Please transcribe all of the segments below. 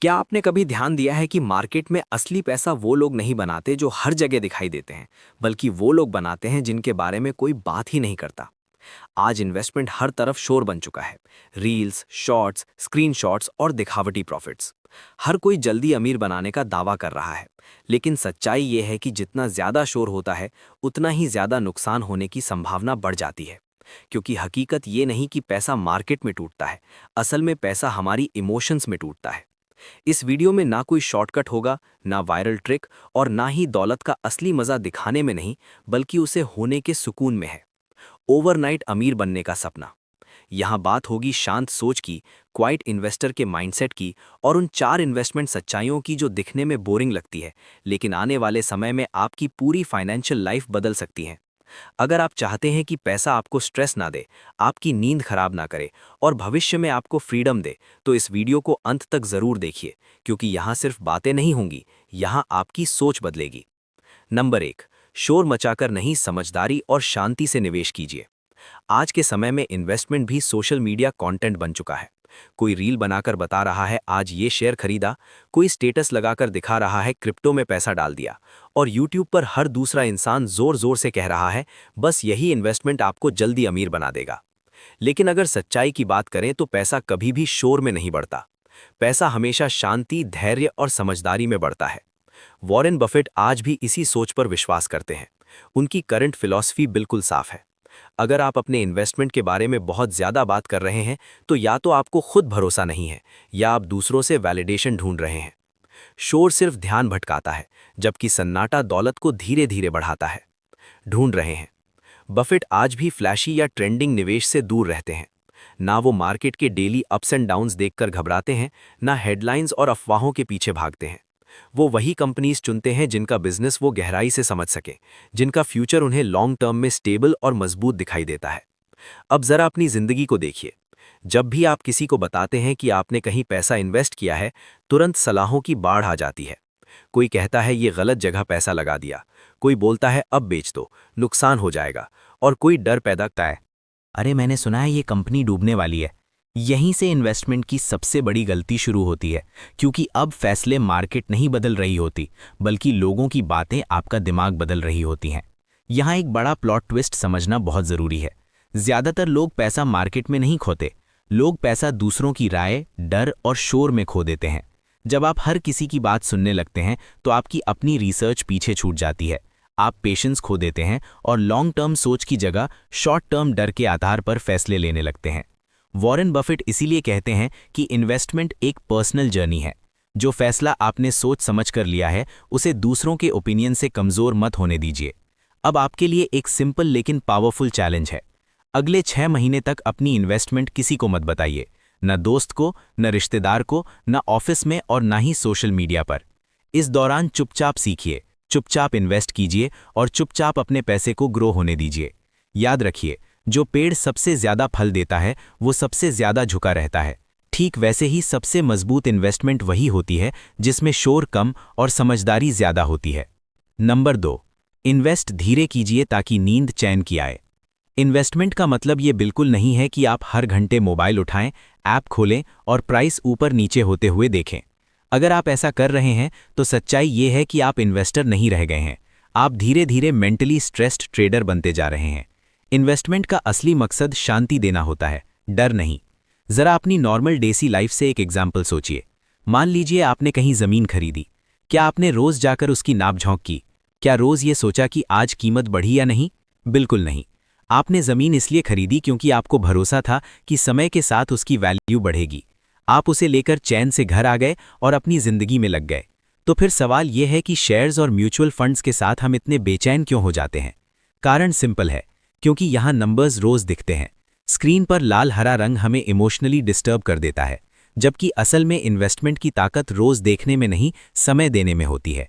क्या आपने कभी ध्यान दिया है कि मार्केट में असली पैसा वो लोग नहीं बनाते जो हर जगह दिखाई देते हैं, बल्कि वो लोग बनाते हैं जिनके बारे में कोई बात ही नहीं करता। आज इन्वेस्टमेंट हर तरफ शोर बन चुका है। रील्स, शॉर्ट्स, स्क्रीनशॉट्स और दिखावटी प्रॉफिट्स। हर कोई जल्दी अमीर बनाने का दावा कर रहा है, लेकिन सच्चाई ये है कि जितना ज्यादा शोर होता है, उतना ही ज्यादा नुकसान होने की संभावना बढ़ जाती है। क्योंकि हकीकत ये नहीं कि पैसा मार्केट में टूटता है, असल में पैसा हमारी इमोशंस में टूटता है। इस वीडियो में ना कोई शॉर्टकट होगा, ना वायरल ट्रिक, और ना ही दौलत का असली मजा दिखाने में नहीं, बल्कि उसे होने के सुकून में है। ओवरनाइट अमीर बनने का सपना। यहां बात होगी शांत सोच की, क्वाइट इन्वेस्टर के माइंडसेट की, और उन 4 इन्वेस्टमेंट सच्चाइयों की जो दिखने में बोरिंग लगती है, लेकिन आने वाले समय में आपकी पूरी फाइनेंशियल लाइफ बदल सकती है। अगर आप चाहते हैं कि पैसा आपको स्ट्रेस ना दे, आपकी नींद खराब ना करे और भविष्य में आपको फ्रीडम दे, तो इस वीडियो को अंत तक जरूर देखिए, क्योंकि यहाँ सिर्फ बातें नहीं होंगी, यहाँ आपकी सोच बदलेगी। नंबर 1, शोर मचाकर नहीं, समझदारी और शांति से निवेश कीजिए। आज के समय में इन्वेस्टमेंट भी सोशल मीडिया कंटेंट बन चुका है। कोई रील बनाकर बता रहा है आज ये शेयर खरीदा, कोई स्टेटस लगाकर दिखा रहा है क्रिप्टो में पैसा डाल दिया, और यूट्यूब पर हर दूसरा इंसान जोर जोर से कह रहा है बस यही इन्वेस्टमेंट आपको जल्दी अमीर बना देगा। लेकिन अगर सच्चाई की बात करें तो पैसा कभी भी शोर में नहीं बढ़ता। पैसा हमेशा शांति, धैर्य और समझदारी में बढ़ता है। वॉरेन बफेट आज भी इसी सोच पर विश्वास करते हैं। उनकी करंट फिलॉसफी बिल्कुल साफ है। अगर आप अपने इन्वेस्टमेंट के बारे में बहुत ज़्यादा बात कर रहे हैं, तो या तो आपको खुद भरोसा नहीं है, या आप दूसरों से वैलिडेशन ढूंढ रहे हैं। शोर सिर्फ ध्यान भटकाता है, जबकि सन्नाटा दौलत को धीरे धीरे बढ़ाता है। ढूंढ रहे हैं। बफेट आज भी फ्लैशी या ट्रेंडिंग निवेश से दूर रहते हैं। ना वो मार्केट के डेली अप्स एंड डाउन्स देखकर घबराते हैं, ना हेडलाइंस और अफवाहों के पीछे भागते हैं। वो वही कंपनीज चुनते हैं जिनका बिजनेस वो गहराई से समझ सके, जिनका फ्यूचर उन्हें लॉन्ग टर्म में स्टेबल और मजबूत दिखाई देता है। अब जरा अपनी जिंदगी को देखिए। जब भी आप किसी को बताते हैं कि आपने कहीं पैसा इन्वेस्ट किया है, तुरंत सलाहों की बाढ़ आ जाती है। कोई कहता है ये गलत जगह पैसा लगा दिया, कोई बोलता है अब बेच दो, नुकसान हो जाएगा, और कोई डर पैदा करता है, अरे मैंने सुना है ये कंपनी डूबने वाली है। यहीं से इन्वेस्टमेंट की सबसे बड़ी गलती शुरू होती है, क्योंकि अब फैसले मार्केट नहीं बदल रही होती, बल्कि लोगों की बातें आपका दिमाग बदल रही होती हैं। यहाँ एक बड़ा प्लॉट ट्विस्ट समझना बहुत ज़रूरी है। ज़्यादातर लोग पैसा मार्केट में नहीं खोते, लोग पैसा दूसरों की राय, डर और शोर में खो देते हैं। जब आप हर किसी की बात सुनने लगते हैं, तो आपकी अपनी रिसर्च पीछे छूट जाती है। आप पेशेंस खो देते हैं और लॉन्ग टर्म सोच की जगह शॉर्ट टर्म डर के आधार पर फैसले लेने लगते हैं। वॉरेन बफेट इसीलिए कहते हैं कि इन्वेस्टमेंट एक पर्सनल जर्नी है। जो फैसला आपने सोच समझ कर लिया है, उसे दूसरों के ओपिनियन से कमज़ोर मत होने दीजिए। अब आपके लिए एक सिंपल लेकिन पावरफुल चैलेंज है। अगले 6 महीने तक अपनी इन्वेस्टमेंट किसी को मत बताइए, न दोस्त को, न रिश्तेदार को, न ऑफिस में, और न ही सोशल मीडिया पर। इस दौरान चुपचाप सीखिए, चुपचाप इन्वेस्ट कीजिए और चुपचाप अपने पैसे को ग्रो होने दीजिए। याद रखिए, जो पेड़ सबसे ज्यादा फल देता है, वो सबसे ज्यादा झुका रहता है। ठीक वैसे ही सबसे मजबूत इन्वेस्टमेंट वही होती है जिसमें शोर कम और समझदारी ज्यादा होती है। नंबर 2, इन्वेस्ट धीरे कीजिए ताकि नींद चैन की आए। इन्वेस्टमेंट का मतलब ये बिल्कुल नहीं है कि आप हर घंटे मोबाइल उठाएं, ऐप खोलें और प्राइस ऊपर नीचे होते हुए देखें। अगर आप ऐसा कर रहे हैं, तो सच्चाई ये है कि आप इन्वेस्टर नहीं रह गए हैं, आप धीरे धीरे मेंटली स्ट्रेस्ड ट्रेडर बनते जा रहे हैं। इन्वेस्टमेंट का असली मकसद शांति देना होता है, डर नहीं। जरा अपनी नॉर्मल डेसी लाइफ से एक एग्जाम्पल सोचिए। मान लीजिए आपने कहीं ज़मीन खरीदी। क्या आपने रोज़ जाकर उसकी नाप झोंक की? क्या रोज़ ये सोचा कि आज कीमत बढ़ी या नहीं? बिल्कुल नहीं। आपने ज़मीन इसलिए खरीदी क्योंकि आपको भरोसा था कि समय के साथ उसकी वैल्यू बढ़ेगी। आप उसे लेकर चैन से घर आ गए और अपनी ज़िंदगी में लग गए। तो फिर सवाल यह है कि शेयर्स और म्यूचुअल फंड्स के साथ हम इतने बेचैन क्यों हो जाते हैं? कारण सिंपल है, क्योंकि यहाँ नंबर्स रोज़ दिखते हैं। स्क्रीन पर लाल हरा रंग हमें इमोशनली डिस्टर्ब कर देता है, जबकि असल में इन्वेस्टमेंट की ताकत रोज़ देखने में नहीं, समय देने में होती है।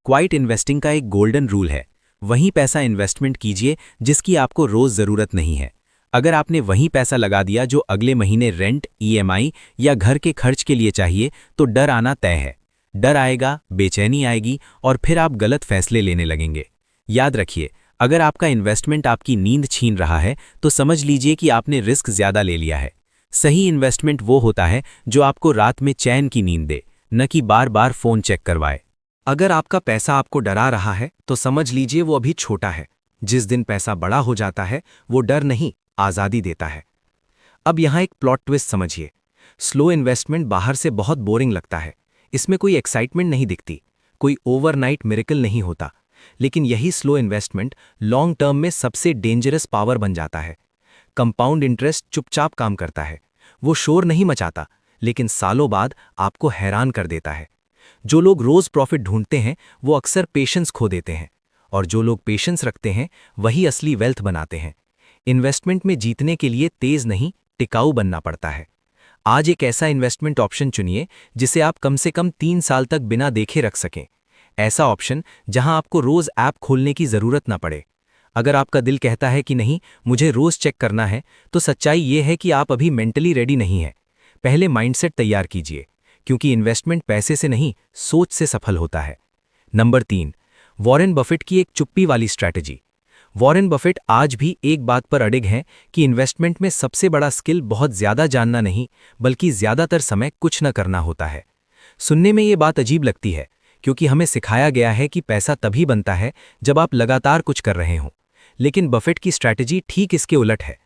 क्वाइट इन्वेस्टिंग का एक गोल्डन रूल है, वहीं पैसा इन्वेस्टमेंट कीजिए जिसकी आपको रोज़ ज़रूरत नहीं है। अगर आपने वहीं पैसा लगा दिया जो अगले महीने रेंट, ईएमआई या घर के खर्च के लिए चाहिए, तो डर आना तय है। डर आएगा, बेचैनी आएगी और फिर आप गलत फैसले लेने लगेंगे। याद रखिए, अगर आपका इन्वेस्टमेंट आपकी नींद छीन रहा है, तो समझ लीजिए कि आपने रिस्क ज़्यादा ले लिया है। सही इन्वेस्टमेंट वो होता है जो आपको रात में चैन की नींद दे, न कि बार बार फोन चेक करवाए। अगर आपका पैसा आपको डरा रहा है तो समझ लीजिए वो अभी छोटा है। जिस दिन पैसा बड़ा हो जाता है वो डर नहीं, आज़ादी देता है। अब यहाँ एक प्लॉट ट्विस्ट समझिए। स्लो इन्वेस्टमेंट बाहर से बहुत बोरिंग लगता है, इसमें कोई एक्साइटमेंट नहीं दिखती, कोई ओवरनाइट मिरेकल नहीं होता। लेकिन यही स्लो इन्वेस्टमेंट लॉन्ग टर्म में सबसे डेंजरस पावर बन जाता है। कंपाउंड इंटरेस्ट चुपचाप काम करता है, वो शोर नहीं मचाता, लेकिन सालों बाद आपको हैरान कर देता है। जो लोग रोज प्रॉफिट ढूंढते हैं वो अक्सर पेशेंस खो देते हैं, और जो लोग पेशेंस रखते हैं वही असली वेल्थ बनाते हैं। इन्वेस्टमेंट में जीतने के लिए तेज नहीं, टिकाऊ बनना पड़ता है। आज एक ऐसा इन्वेस्टमेंट ऑप्शन चुनिए जिसे आप कम से कम 3 साल तक बिना देखे रख सकें। ऐसा ऑप्शन जहां आपको रोज ऐप खोलने की जरूरत ना पड़े। अगर आपका दिल कहता है कि नहीं, मुझे रोज चेक करना है, तो सच्चाई ये है कि आप अभी मेंटली रेडी नहीं है। पहले माइंडसेट तैयार कीजिए, क्योंकि इन्वेस्टमेंट पैसे से नहीं, सोच से सफल होता है। नंबर 3, वॉरेन बफेट की एक चुप्पी वाली स्ट्रैटेजी। वॉरेन बफेट आज भी एक बात पर अडिग हैं कि इन्वेस्टमेंट में सबसे बड़ा स्किल बहुत ज्यादा जानना नहीं, बल्कि ज्यादातर समय कुछ न करना होता है। सुनने में ये बात अजीब लगती है, क्योंकि हमें सिखाया गया है कि पैसा तभी बनता है जब आप लगातार कुछ कर रहे हों। लेकिन बफेट की स्ट्रैटेजी ठीक इसके उलट है।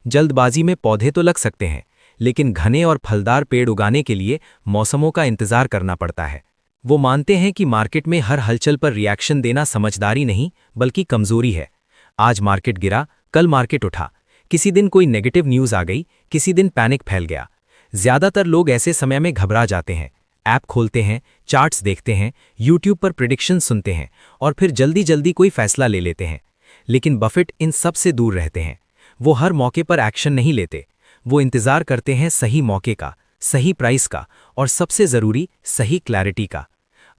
जल्दबाजी में पौधे तो लग सकते हैं, लेकिन घने और फलदार पेड़ उगाने के लिए मौसमों का इंतजार करना पड़ता है। वो मानते हैं कि मार्केट में हर हलचल पर रिएक्शन देना समझदारी नहीं, बल्कि कमजोरी है। आज मार्केट गिरा, कल मार्केट उठा। किसी दिन कोई नेगेटिव न्यूज आ गई, किसी दिन पैनिक फैल गया। ज्यादातर लोग ऐसे समय में घबरा जाते हैं, ऐप खोलते हैं, चार्ट्स देखते हैं, यूट्यूब पर प्रिडिक्शन सुनते हैं, और फिर जल्दी जल्दी कोई फैसला ले लेते हैं। लेकिन बफेट इन सब से दूर रहते हैं। वो हर मौके पर एक्शन नहीं लेते, वो इंतजार करते हैं सही मौके का, सही प्राइस का, और सबसे जरूरी सही क्लैरिटी का।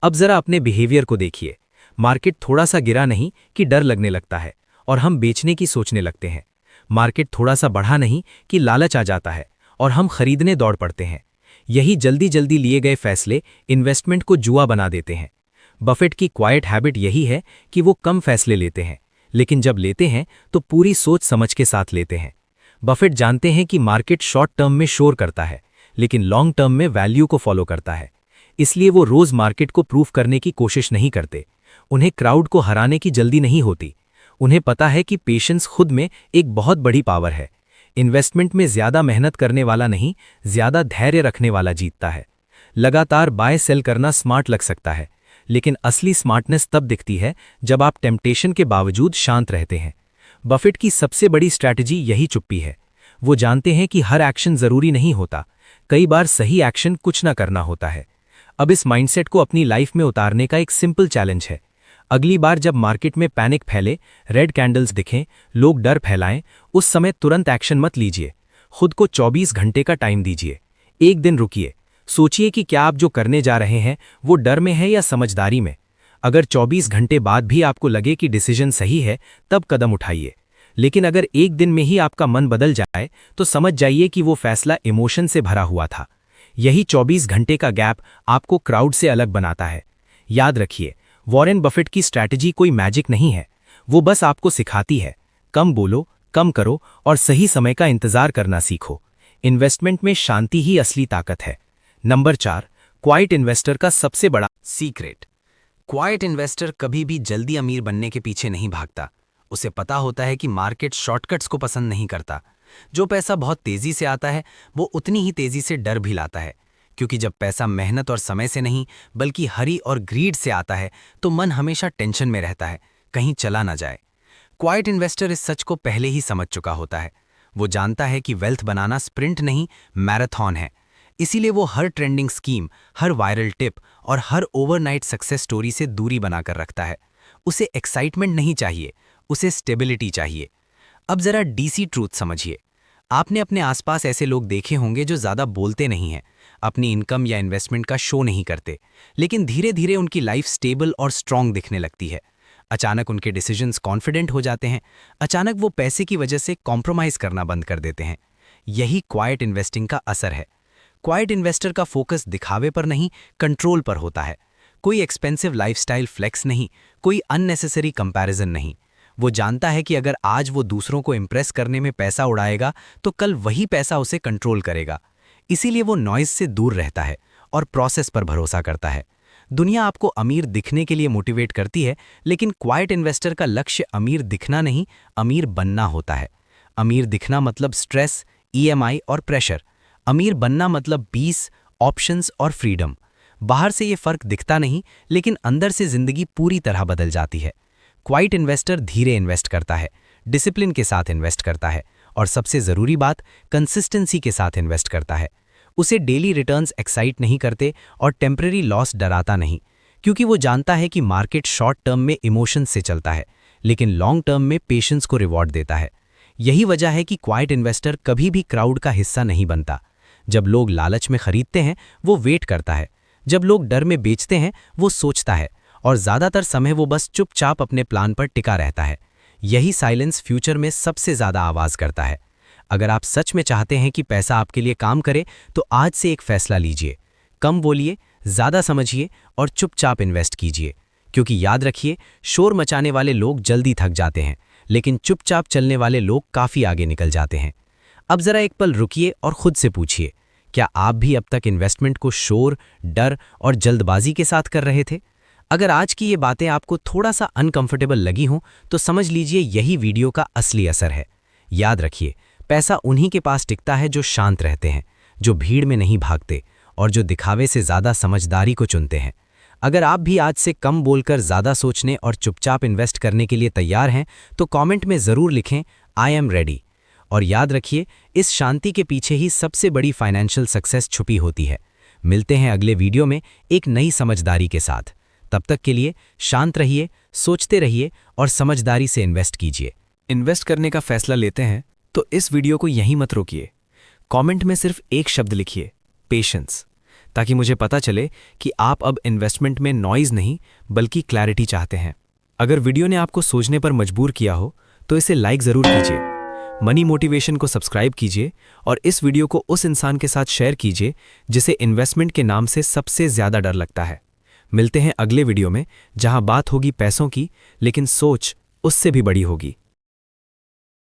अब जरा अपने बिहेवियर को देखिए। मार्केट थोड़ा सा गिरा नहीं कि डर लगने लगता है और हम बेचने की सोचने लगते हैं। मार्केट थोड़ा सा बढ़ा नहीं कि लालच आ जाता है और हम खरीदने दौड़ पड़ते हैं। यही जल्दी जल्दी लिए गए फैसले इन्वेस्टमेंट को जुआ बना देते हैं। बफेट की क्वाइट हैबिट यही है कि वो कम फैसले लेते हैं, लेकिन जब लेते हैं तो पूरी सोच समझ के साथ लेते हैं। बफेट जानते हैं कि मार्केट शॉर्ट टर्म में शोर करता है, लेकिन लॉन्ग टर्म में वैल्यू को फॉलो करता है। इसलिए वो रोज मार्केट को प्रूफ करने की कोशिश नहीं करते। उन्हें क्राउड को हराने की जल्दी नहीं होती। उन्हें पता है कि पेशेंस खुद में एक बहुत बड़ी पावर है। इन्वेस्टमेंट में ज्यादा मेहनत करने वाला नहीं, ज्यादा धैर्य रखने वाला जीतता है। लगातार बाय सेल करना स्मार्ट लग सकता है, लेकिन असली स्मार्टनेस तब दिखती है जब आप टेम्पटेशन के बावजूद शांत रहते हैं। बफेट की सबसे बड़ी स्ट्रैटेजी यही चुप्पी है। वो जानते हैं कि हर एक्शन जरूरी नहीं होता, कई बार सही एक्शन कुछ ना करना होता है। अब इस माइंडसेट को अपनी लाइफ में उतारने का एक सिंपल चैलेंज है। अगली बार जब मार्केट में पैनिक फैले, रेड कैंडल्स दिखें, लोग डर फैलाएं, उस समय तुरंत एक्शन मत लीजिए। खुद को 24 घंटे का टाइम दीजिए। एक दिन रुकिए, सोचिए कि क्या आप जो करने जा रहे हैं वो डर में है या समझदारी में। अगर 24 घंटे बाद भी आपको लगे कि डिसीजन सही है, तब कदम उठाइए। लेकिन अगर एक दिन में ही आपका मन बदल जाए, तो समझ जाइए कि वो फैसला इमोशन से भरा हुआ था। यही 24 घंटे का गैप आपको क्राउड से अलग बनाता है। याद रखिए, वॉरेन बफेट की स्ट्रैटेजी कोई मैजिक नहीं है। वो बस आपको सिखाती है, कम बोलो, कम करो और सही समय का इंतजार करना सीखो। इन्वेस्टमेंट में शांति ही असली ताकत है। नंबर 4, क्वाइट इन्वेस्टर का सबसे बड़ा सीक्रेट। क्वाइट इन्वेस्टर कभी भी जल्दी अमीर बनने के पीछे नहीं भागता। उसे पता होता है कि मार्केट शॉर्टकट्स को पसंद नहीं करता। जो पैसा बहुत तेजी से आता है वो उतनी ही तेजी से डर भी लाता है, क्योंकि जब पैसा मेहनत और समय से नहीं बल्कि हरी और ग्रीड से आता है तो मन हमेशा टेंशन में रहता है, कहीं चला ना जाए। क्वाइट इन्वेस्टर इस सच को पहले ही समझ चुका होता है। वो जानता है कि वेल्थ बनाना स्प्रिंट नहीं, मैराथन है। इसीलिए वो हर ट्रेंडिंग स्कीम, हर वायरल टिप और हर ओवरनाइट सक्सेस स्टोरी से दूरी बनाकर रखता है। उसे एक्साइटमेंट नहीं चाहिए, उसे स्टेबिलिटी चाहिए। अब जरा डीसी ट्रूथ समझिए। आपने अपने आसपास ऐसे लोग देखे होंगे जो ज़्यादा बोलते नहीं हैं, अपनी इनकम या इन्वेस्टमेंट का शो नहीं करते, लेकिन धीरे धीरे उनकी लाइफ स्टेबल और स्ट्रांग दिखने लगती है। अचानक उनके डिसीजंस कॉन्फिडेंट हो जाते हैं, अचानक वो पैसे की वजह से कॉम्प्रोमाइज़ करना बंद कर देते हैं। यही क्वाइट इन्वेस्टिंग का असर है। क्वाइट इन्वेस्टर का फोकस दिखावे पर नहीं, कंट्रोल पर होता है। कोई एक्सपेंसिव लाइफस्टाइल फ्लेक्स नहीं, कोई अननेसेसरी कंपैरिजन नहीं। वो जानता है कि अगर आज वो दूसरों को इम्प्रेस करने में पैसा उड़ाएगा तो कल वही पैसा उसे कंट्रोल करेगा। इसीलिए वो नॉइज से दूर रहता है और प्रोसेस पर भरोसा करता है। दुनिया आपको अमीर दिखने के लिए मोटिवेट करती है, लेकिन क्वाइट इन्वेस्टर का लक्ष्य अमीर दिखना नहीं, अमीर बनना होता है। अमीर दिखना मतलब स्ट्रेस, ईएमआई और प्रेशर। अमीर बनना मतलब पीस, ऑप्शंस और फ्रीडम। बाहर से ये फर्क दिखता नहीं, लेकिन अंदर से जिंदगी पूरी तरह बदल जाती है। क्वाइट इन्वेस्टर धीरे इन्वेस्ट करता है, डिसिप्लिन के साथ इन्वेस्ट करता है और सबसे ज़रूरी बात, कंसिस्टेंसी के साथ इन्वेस्ट करता है। उसे डेली रिटर्न्स एक्साइट नहीं करते और टेम्परेरी लॉस डराता नहीं, क्योंकि वो जानता है कि मार्केट शॉर्ट टर्म में इमोशंस से चलता है, लेकिन लॉन्ग टर्म में पेशेंस को रिवॉर्ड देता है। यही वजह है कि क्वाइट इन्वेस्टर कभी भी क्राउड का हिस्सा नहीं बनता। जब लोग लालच में खरीदते हैं, वो वेट करता है। जब लोग डर में बेचते हैं, वो सोचता है। और ज़्यादातर समय वो बस चुपचाप अपने प्लान पर टिका रहता है। यही साइलेंस फ्यूचर में सबसे ज़्यादा आवाज़ करता है। अगर आप सच में चाहते हैं कि पैसा आपके लिए काम करे, तो आज से एक फैसला लीजिए। कम बोलिए, ज़्यादा समझिए और चुपचाप इन्वेस्ट कीजिए। क्योंकि याद रखिए, शोर मचाने वाले लोग जल्दी थक जाते हैं, लेकिन चुपचाप चलने वाले लोग काफ़ी आगे निकल जाते हैं। अब ज़रा एक पल रुकिए और खुद से पूछिए, क्या आप भी अब तक इन्वेस्टमेंट को शोर, डर और जल्दबाजी के साथ कर रहे थे? अगर आज की ये बातें आपको थोड़ा सा अनकंफर्टेबल लगी हों, तो समझ लीजिए यही वीडियो का असली असर है। याद रखिए, पैसा उन्हीं के पास टिकता है जो शांत रहते हैं, जो भीड़ में नहीं भागते और जो दिखावे से ज़्यादा समझदारी को चुनते हैं। अगर आप भी आज से कम बोलकर ज़्यादा सोचने और चुपचाप इन्वेस्ट करने के लिए तैयार हैं, तो कमेंट में ज़रूर लिखें, आई एम रेडी। और याद रखिए, इस शांति के पीछे ही सबसे बड़ी फाइनेंशियल सक्सेस छुपी होती है। मिलते हैं अगले वीडियो में एक नई समझदारी के साथ। तब तक के लिए शांत रहिए, सोचते रहिए और समझदारी से इन्वेस्ट कीजिए। इन्वेस्ट करने का फैसला लेते हैं तो इस वीडियो को यहीं मत रोकिए। कमेंट में सिर्फ एक शब्द लिखिए, पेशेंस, ताकि मुझे पता चले कि आप अब इन्वेस्टमेंट में नॉइज़ नहीं बल्कि क्लैरिटी चाहते हैं। अगर वीडियो ने आपको सोचने पर मजबूर किया हो तो इसे लाइक ज़रूर कीजिए, मनी मोटिवेशन को सब्सक्राइब कीजिए और इस वीडियो को उस इंसान के साथ शेयर कीजिए जिसे इन्वेस्टमेंट के नाम से सबसे ज़्यादा डर लगता है। मिलते हैं अगले वीडियो में, जहां बात होगी पैसों की, लेकिन सोच उससे भी बड़ी होगी।